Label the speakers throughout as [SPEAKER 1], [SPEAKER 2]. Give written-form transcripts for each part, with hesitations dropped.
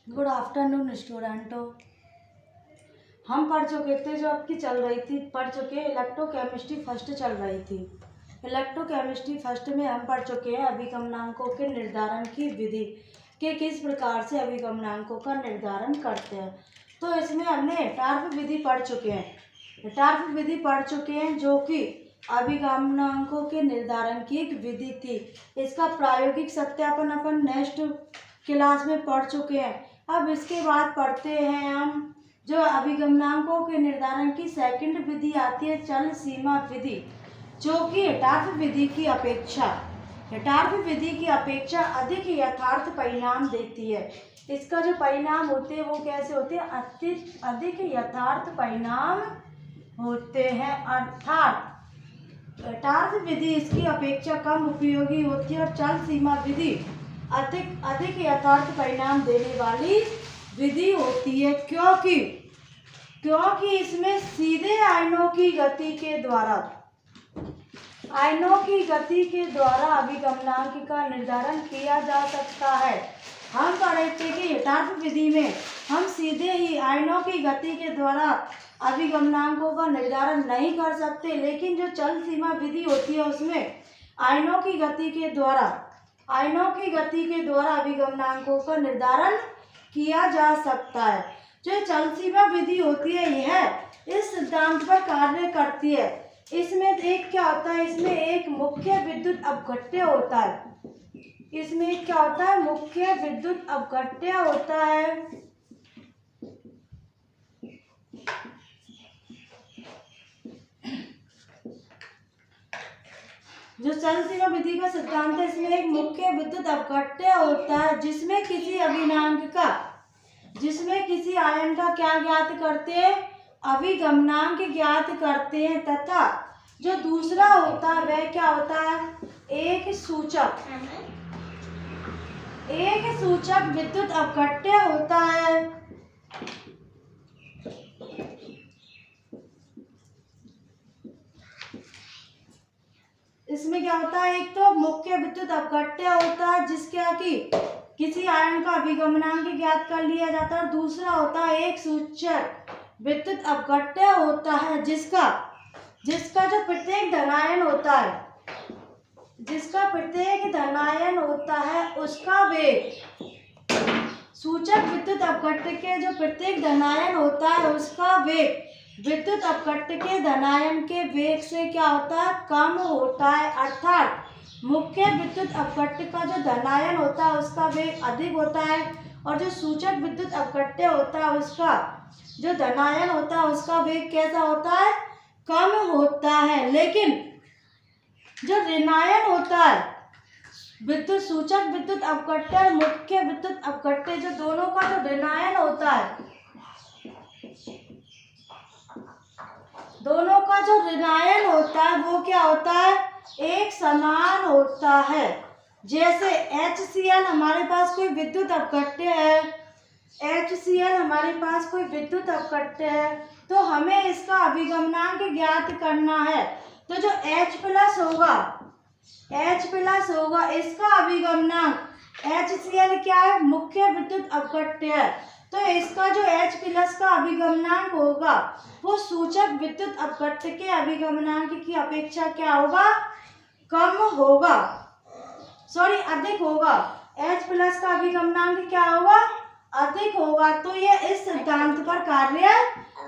[SPEAKER 1] Good afternoon स्टूडेंटों। हम पढ़ चुके थे जो आपकी चल रही थी, इलेक्ट्रोकेमिस्ट्री फर्स्ट चल रही थी। इलेक्ट्रोकेमिस्ट्री फर्स्ट में हम पढ़ चुके हैं अभिगमनांकों के निर्धारण की विधि कि किस प्रकार से अभिगमनांकों का निर्धारण करते हैं। तो इसमें हमने टार्फ विधि पढ़ चुके हैं जो कि अभिगमनांकों के निर्धारण की एक विधि थी। इसका प्रायोगिक सत्यापन अपन नेक्स्ट क्लास में पढ़ चुके हैं। अब इसके बाद पढ़ते हैं हम जो अभिगमनांकों के निर्धारण की सेकंड विधि आती है चल सीमा विधि, जो कि टार्फ विधि की अपेक्षा अधिक यथार्थ परिणाम देती है। इसका जो परिणाम होते हैं वो कैसे होते हैं? अधिक यथार्थ परिणाम होते हैं, अर्थात टार्फ विधि इसकी अपेक्षा कम उपयोगी होती है और चल सीमा विधि अधिक यथार्थ परिणाम देने वाली विधि होती है, क्योंकि इसमें सीधे आयनों की गति के द्वारा अभिगमनांक का निर्धारण किया जा सकता है। हम पढ़े थे कि टार्फ विधि में हम सीधे ही आयनों की गति के द्वारा अभिगमनांकों का निर्धारण नहीं कर सकते, लेकिन जो चल सीमा विधि होती है उसमें आयनों की गति के द्वारा अभिगमनांकों का निर्धारण किया जा सकता है। जो चल सीमा विधि होती है यह इस सिद्धांत पर कार्य करती है। इसमें एक क्या होता है? इसमें एक मुख्य विद्युत अपघट्य होता है। जो चल सीमा विधि का सिद्धांत है इसमें एक मुख्य विद्युत अपघट्य होता है जिसमें किसी आयन का क्या ज्ञात करते हैं? अभिगमनांक ज्ञात करते हैं, तथा जो दूसरा होता है वह क्या होता है? एक सूचक विद्युत अपघट्य होता है। इसमें क्या होता है? एक तो मुख्य विद्युत अपघट्य होता है जिसका कि किसी आयन का अभिगमनांक ज्ञात कर लिया जाता है, और दूसरा होता है एक सूचक विद्युत अपघट्य होता है जिसका जो प्रत्येक धनायन होता है उसका वेग, सूचक विद्युत अपघट्य के जो प्रत्येक धनायन होता है उसका वेग विद्युत अपघट्य के धनायन के वेग से क्या होता है? कम होता है। अर्थात मुख्य विद्युत अपघट्य का जो धनायन होता है उसका वेग अधिक होता है, और जो सूचक विद्युत अपघट्य होता है उसका जो धनायन होता है उसका वेग कैसा होता है? कम होता है। लेकिन जो ऋणायन होता है सूचक विद्युत अपघट्य और मुख्य विद्युत अपघट्य, जो दोनों का जो ऋणायन होता है वो क्या होता है? एक समान होता है। जैसे HCl हमारे पास कोई विद्युत अपघट्य है, तो हमें इसका अभिगमनांक ज्ञात करना है। तो जो H+ होगा इसका अभिगमनांक, HCl क्या है? मुख्य विद्युत अपघट्य है, तो इसका जो H+ का अभिगमनांक होगा वो सूचक विद्युत अपघट्य के अभिगमनांक की अपेक्षा क्या होगा? अधिक होगा। H+ का अभिगमनांक क्या होगा? अधिक होगा। तो ये इस सिद्धांत पर कार्य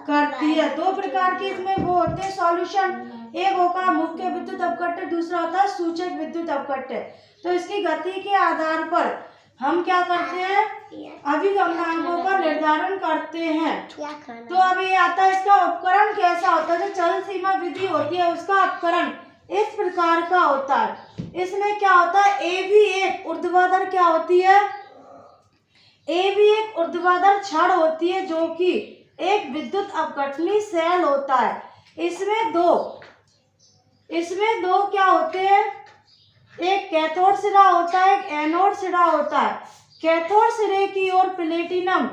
[SPEAKER 1] करती है। दो प्रकार के इसमें वो होते हैं सॉल्यूशन, एक होगा मुख्य विद्युत अपघट्य, दूसरा होता है सूचक विद्युत अपघट्य। तो इसकी गति के आधार पर हम क्या करते हैं? अभिगमनांकों का निर्धारण करते हैं। तो अब ये आता है इसका उपकरण कैसा होता है? जो चल सीमा विधि होती है उसका उपकरण इस प्रकार का होता है। इसमें क्या होता है? ए भी एक ऊर्ध्वाधर क्या होती है? ए भी एक ऊर्ध्वाधर छड़ होती है जो कि एक विद्युत अपघटनी सेल होता है। इसमें दो क्या होते हैं? एक कैथोड सिरा होता है, एक एनोड सिरा होता है। कैथोड सिरे की ओर प्लेटिनम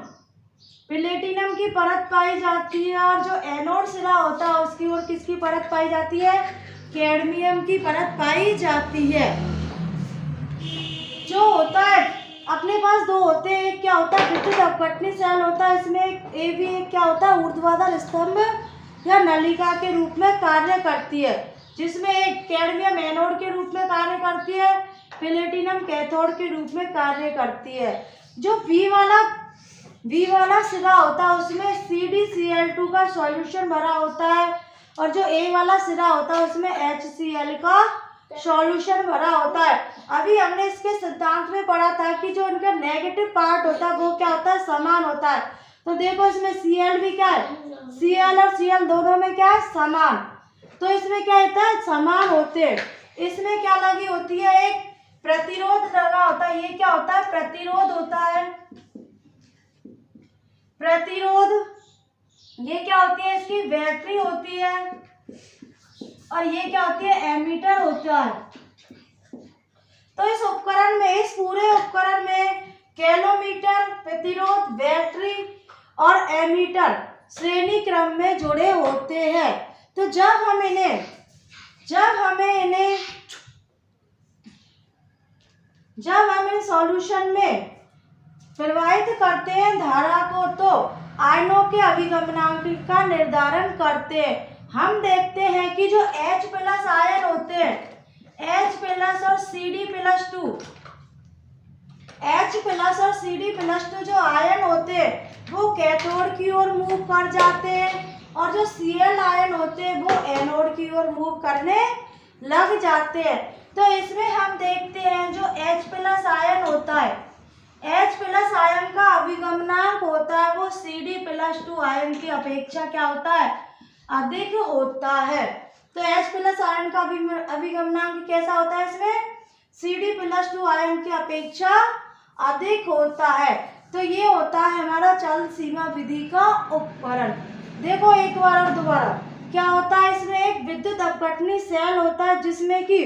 [SPEAKER 1] की परत पाई जाती है, और जो एनोड सिरा होता है उसकी ओर किसकी परत पाई जाती है? कैडमियम की परत पाई जाती है। जो होता है अपने पास दो होते हैं, एक क्या होता है विद्युत अपघटनी सेल होता है, इसमें एक क्या होता है ऊर्ध्वाधर स्तंभ या नलिका के रूप में कार्य करती है, जिसमें एक कैडमियम एनोड के रूप में कार्य करती है, प्लेटिनम कैथोड के रूप में कार्य करती है। जो V वाला सिरा होता है उसमें CdCl2 का सॉल्यूशन भरा होता है, और जो A वाला सिरा होता है उसमें HCl का सॉल्यूशन भरा होता है। अभी हमने इसके सिद्धांत में पढ़ा था कि जो इनका नेगेटिव पार्ट होता है वो क्या होता है समान होता है। तो देखो इसमें Cl भी क्या है, Cl और Cl दोनों में क्या है समान, तो इसमें क्या होता है समान होते हैं। इसमें क्या लगी होती है एक प्रतिरोध लगा होता है, ये क्या होता है प्रतिरोध होता है, प्रतिरोध। ये क्या होती है इसकी बैटरी होती है, और ये क्या होती है एमीटर होता है। तो इस उपकरण में, इस पूरे उपकरण में कैलोमीटर, प्रतिरोध, बैटरी और एमीटर श्रेणी क्रम में जुड़े होते हैं। तो जब हम इन्हें सॉल्यूशन में प्रवाहित करते हैं धारा को, तो आयनों के अभिगमनांक का निर्धारण करते हैं। हम देखते हैं कि जो H प्लस आयन होते हैं, H प्लस और CD+2, H प्लस और CD+2 जो आयन होते हैं वो कैथोड की ओर मूव कर जाते हैं, और जो Cl आयन होते हैं वो एनोड की ओर मूव करने लग जाते हैं। तो इसमें हम देखते हैं जो H प्लस आयन होता है, H प्लस आयन का अभिगमनांक होता है वो CD+2 आयन की अपेक्षा क्या होता है अधिक होता है। तो H प्लस आयन का अभिगमनांक कैसा होता है, इसमें CD+2 आयन की अपेक्षा अधिक होता है। तो ये होता है हमारा चल सीमा विधि का उपकरण। देखो एक बार और दोबारा क्या होता है, इसमें एक विद्युत अपघटनी सेल होता है जिसमें कि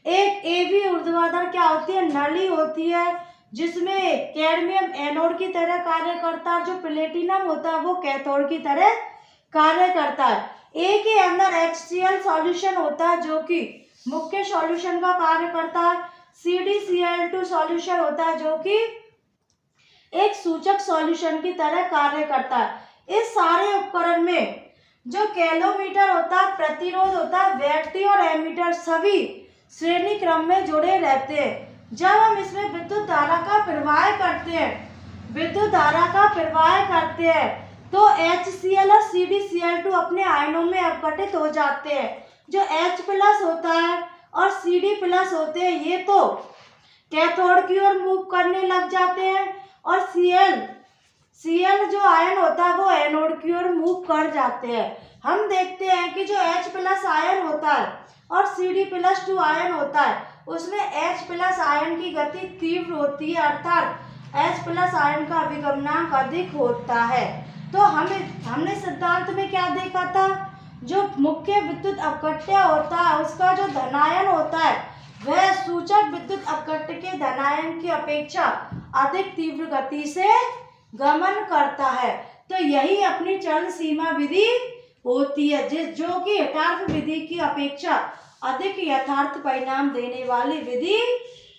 [SPEAKER 1] एक AB ऊर्ध्वाधर क्या होती है नली होती है, जिसमें कैडमियम एनोड की तरह कार्य करता है, जो प्लेटिनम होता है वो कैथोड की तरह कार्य करता है। A के अंदर HCl सॉल्यूशन होता है जो कि मुख्य सॉल्यूशन का कार्य करता है, CdCl2 सॉल्यूशन होता है जो कि एक सूचक सॉल्यूशन की तरह कार्य करता है। इस सारे उपकरण में जो कैलोमीटर होता है, प्रतिरोध होता है, बैटरी और एमीटर सभी श्रेणी क्रम में जुड़े रहते हैं। जब हम इसमें विद्युत धारा का प्रवाह करते हैं तो HCl और CdCl2 अपने आयनों में अपघटित हो जाते हैं। जो H प्लस होता है और CD प्लस होते हैं ये तो कैथोड की ओर मूव करने लग जाते हैं, और Cl जो आयन होता है वो एनोड की ओर मूव कर जाते हैं। हम देखते हैं कि जो H प्लस आयन होता है और CD+2 आयन होता है उसमें H प्लस आयन की गति तीव्र होती है, अर्थात H प्लस आयन का अभिगमनांक अधिक होता है। तो हमने सिद्धांत में क्या देखा था, जो मुख्य विद्युत अपघट्य होता है उसका जो धनायन होता है वह सूचक विद्युत अपघट्य के धनायन की अपेक्षा अधिक तीव्र गति से गमन करता है। तो यही अपनी चल सीमा विधि होती है, जो कि हिटार्थ विधि की अपेक्षा अधिक यथार्थ परिणाम देने वाली विधि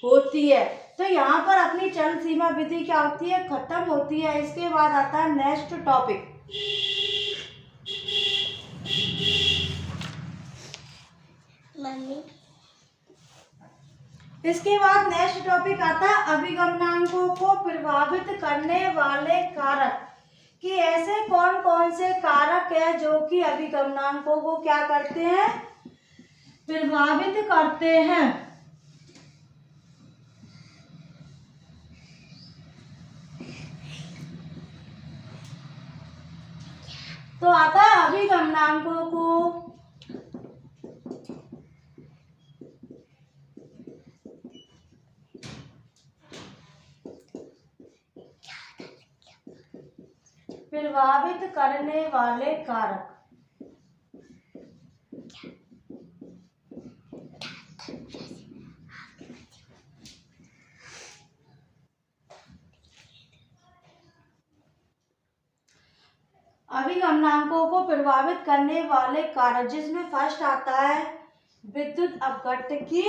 [SPEAKER 1] होती है। तो यहाँ पर अपनी चल सीमा विधि क्या होती है खत्म होती है। इसके बाद आता है नेक्स्ट टॉपिक। इसके बाद नेक्स्ट टॉपिक आता है अभिगमनांकों को प्रभावित करने वाले कारक, कि ऐसे कौन कौन से कारक है जो कि अभिगमनांकों को क्या करते हैं प्रभावित करते हैं। तो आता है अभिगमनांकों को प्रभावित करने वाले कारक। अभिगमनांकों को प्रभावित करने वाले कारक, जिसमें फर्स्ट आता है विद्युत अपघट्य की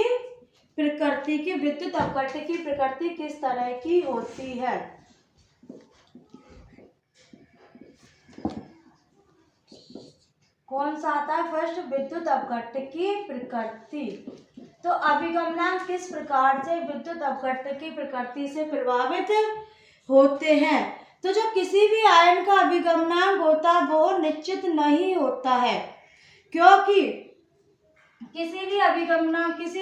[SPEAKER 1] प्रकृति की, विद्युत अपकट की प्रकृति किस तरह की होती है? कौन सा आता है फर्स्ट? विद्युत अपघट्ट की प्रकृति। तो अभिगमनांक किस प्रकार से विद्युत अपघट्ट की प्रकृति से प्रभावित होते हैं? तो जो किसी भी आयन का अभिगमनांक होता है वो निश्चित नहीं होता है, क्योंकि किसी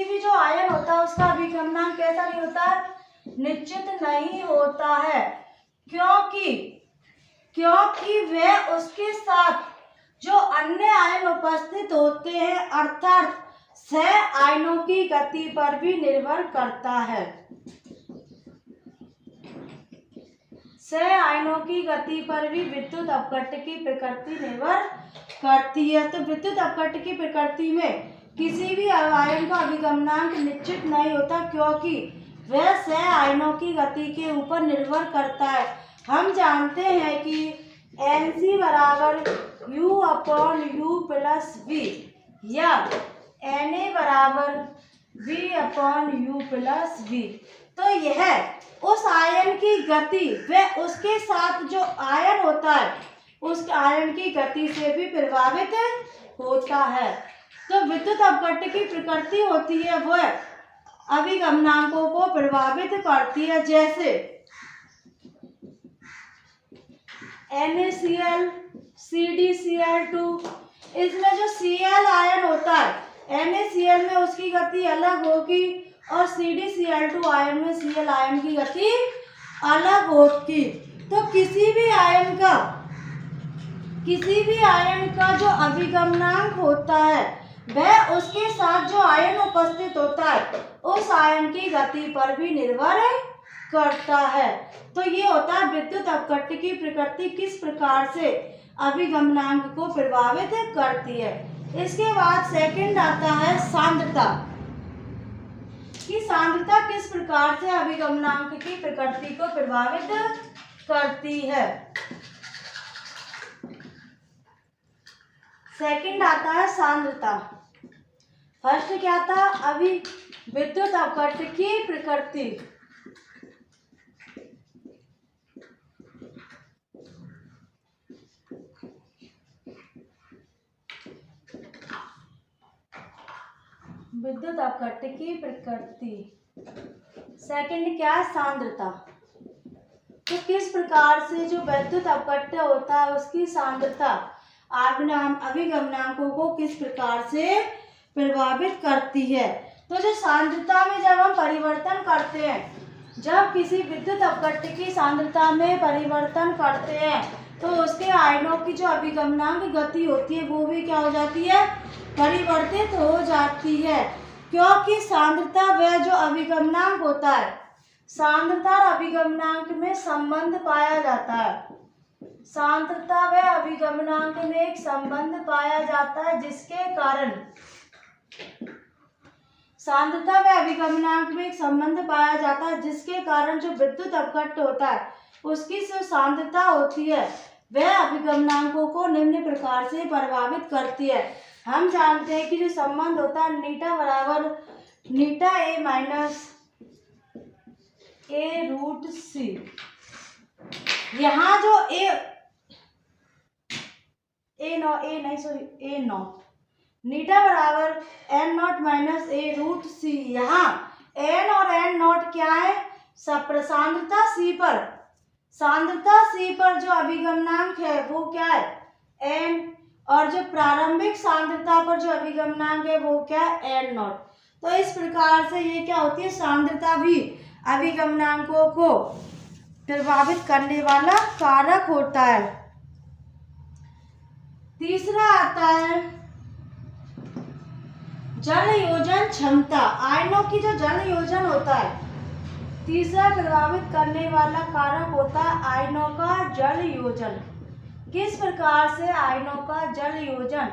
[SPEAKER 1] भी जो आयन होता है उसका अभिगमनांक कैसा नहीं होता, निश्चित नहीं होता है, क्योंकि वह उसके साथ जो अन्य आयन उपस्थित होते हैं अर्थात सह आयनों की गति पर भी निर्भर करता है। सह आयनों की गति पर भी विद्युत अपघट्ट की प्रकृति निर्भर करती है। तो विद्युत अपघट्ट की प्रकृति में किसी भी आयन का अभिगमनांक निश्चित नहीं होता, क्योंकि वह सह आयनों की गति के ऊपर निर्भर करता है। हम जानते हैं कि Nc बराबर U/U+V या Na बराबर V/U+V। तो यह उस आयन की गति व उसके साथ जो आयन होता है उस आयन की गति से भी प्रभावित होता है। तो विद्युत अपघट्ट की प्रकृति होती है वह अभिगमनांकों को प्रभावित करती है, जैसे NaCl, CdCl2। इसमें जो Cl आयन होता है NaCl में उसकी गति अलग होगी और CdCl2 आयन में Cl आयन की गति अलग होगी। तो किसी भी आयन का जो अभिगमनांक होता है वह उसके साथ जो आयन उपस्थित होता है उस आयन की गति पर भी निर्भर करता है। तो ये होता है विद्युत अपघट्ट की प्रकृति किस प्रकार से अभिगमनांक को प्रभावित करती है। इसके बाद सेकंड आता है सांद्रता, कि सांद्रता किस प्रकार से अभिगमनांक की प्रकृति को प्रभावित करती है। सेकंड आता है सांद्रता। फर्स्ट क्या था? विद्युत अपघट्ट की प्रकृति। विद्युत अपघट्ट की प्रकृति। सेकंड क्या है? सांद्रता। तो किस प्रकार से जो विद्युत अपघट्ट होता है उसकी सांद्रता अभिगमनांकों को किस प्रकार से प्रभावित करती है। तो जो सांद्रता में जब हम परिवर्तन करते हैं, जब किसी विद्युत अपघट्ट की सांद्रता में परिवर्तन करते हैं तो उसके आयनों की जो अभिगमनांक गति होती है वो भी क्या हो जाती है? परिवर्तित हो जाती है, क्योंकि सांद्रता वह जो अभिगमनांक होता है, सांद्रता और अभिगमनांक में संबंध पाया जाता है। सांद्रता व अभिगमनांक में एक संबंध पाया जाता है, जिसके कारण सांद्रता व अभिगमनांक में एक संबंध पाया जाता है जिसके कारण जो विद्युत अपघट्ट होता है उसकी जो सांद्रता होती है वह अभिगमनांकों को निम्न प्रकार से प्रभावित करती है। हम जानते हैं कि जो संबंध होता है नीटा बराबर नीटा A माइनस A√C। यहाँ जो A0 नीटा बराबर N0 माइनस A√C। यहाँ N और N0 क्या है? सांद्रता C पर जो अभिगमनांक है वो क्या है? N, और जो प्रारंभिक सांद्रता पर जो अभिगमनांक है वो क्या है? N0। तो इस प्रकार से ये क्या होती है? सांद्रता भी अभिगमनांकों को प्रभावित करने वाला कारक होता है। तीसरा आता है जल योजन क्षमता। आयनों की जो जल योजन होता है, तीसरा प्रभावित करने वाला कारक होता है आयनों का जल योजन। किस प्रकार से आयनों का जल योजन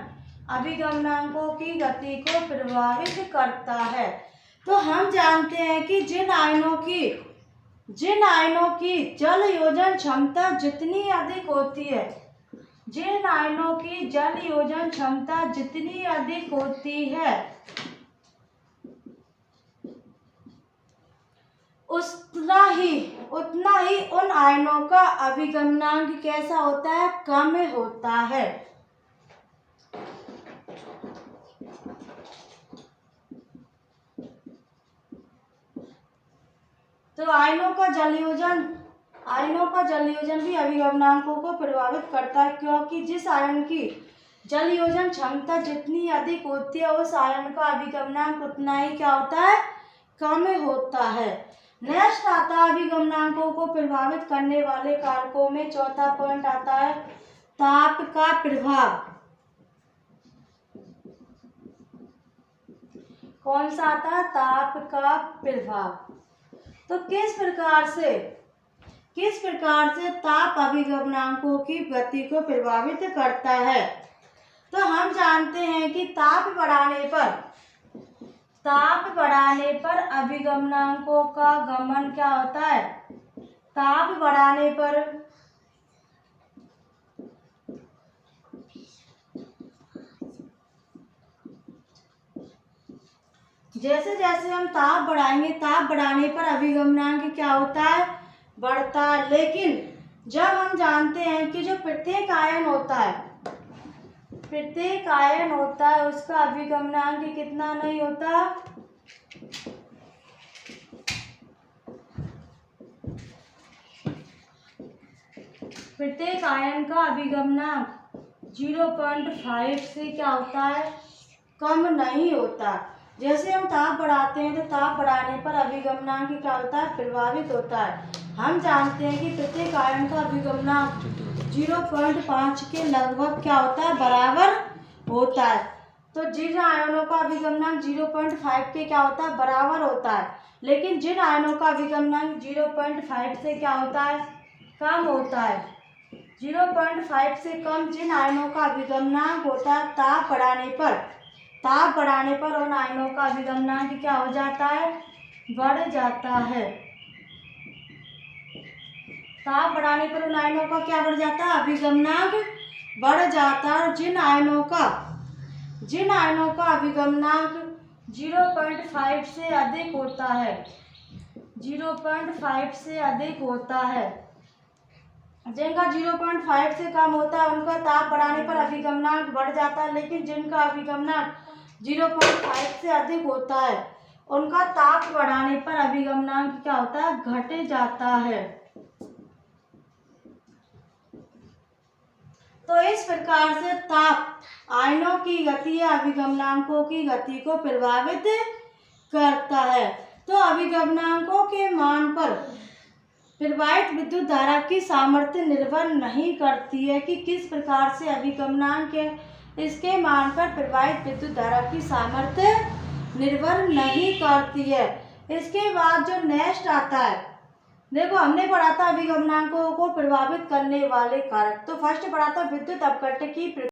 [SPEAKER 1] अभिगमनांकों की गति को प्रभावित करता है? तो हम जानते हैं कि जिन आयनों की जल योजन क्षमता जितनी अधिक होती है, जिन आयनों की जल योजन क्षमता जितनी अधिक होती है उतना ही उन आयनों का अभिगमनांक कैसा होता है, कम होता है। तो आयनों का जलयोजन भी अभिगमनांकों को प्रभावित करता है, क्योंकि जिस आयन की जलयोजन क्षमता जितनी अधिक होती है उस आयन का अभिगमनांक उतना ही क्या होता है, कम होता है। नेक्स्ट आता है अभिगमनांकों को प्रभावित करने वाले कारकों में चौथा पॉइंट आता है ताप का प्रभाव। कौन सा आता है, ताप का प्रभाव। तो किस प्रकार से ताप अभिगमनांकों की गति को प्रभावित करता है। तो हम जानते हैं कि ताप बढ़ाने पर अभिगमनांकों का गमन क्या होता है, ताप बढ़ाने पर जैसे जैसे हम ताप बढ़ाएंगे, ताप बढ़ाने पर अभिगमनांक क्या होता है, बढ़ता है। लेकिन जब हम जानते हैं कि जो प्रत्येक आयन होता है उसका अभिगमनांक कितना नहीं होता, प्रत्येक आयन का अभिगमनांक 0.5 से क्या होता है, कम नहीं होता। जैसे हम ताप बढ़ाते हैं तो ताप बढ़ाने पर अभिगमनांक क्या होता है, प्रभावित होता है। हम जानते हैं कि प्रत्येक आयन का अभिगमनांक 0.5 के लगभग क्या होता है, बराबर होता है। तो जिन आयनों का अभिगमनांक 0.5 के क्या होता है, बराबर होता है, लेकिन जिन आयनों का अभिगमनांक 0.5 से क्या होता है, कम होता है, 0.5 से कम जिन आयनों का अभिगमनांक होता है, ताप बढ़ाने पर उन आयनों का अभिगमनांक क्या हो जाता है, बढ़ जाता है। ताप बढ़ाने पर उन आयनों का क्या बढ़ जाता है, अभिगमनांक बढ़ जाता है। और जिन आयनों का अभिगमनांक 0.5 से अधिक होता है, 0.5 से अधिक होता है, जिनका 0.5 से कम होता है उनका ताप बढ़ाने पर अभिगमनांक बढ़ जाता है, लेकिन जिनका अभिगमनांक 0.5 से अधिक होता है उनका ताप बढ़ाने पर अभिगमनांक क्या होता है, घट जाता है। तो इस प्रकार से ताप आयनों की गति या अभिगमनांकों की गति को प्रभावित करता है। तो अभिगमनांकों के मान पर प्रवाहित विद्युत धारा की सामर्थ्य निर्भर नहीं करती है कि किस प्रकार से अभिगमनांक है, इसके मान पर प्रवाहित विद्युत धारा की सामर्थ्य निर्भर नहीं करती है। इसके बाद जो नेक्स्ट आता है, देखो हमने पढ़ा था अभिगमनांकों को प्रभावित करने वाले कारक। तो फर्स्ट पढ़ा था विद्युत अपघट्ट की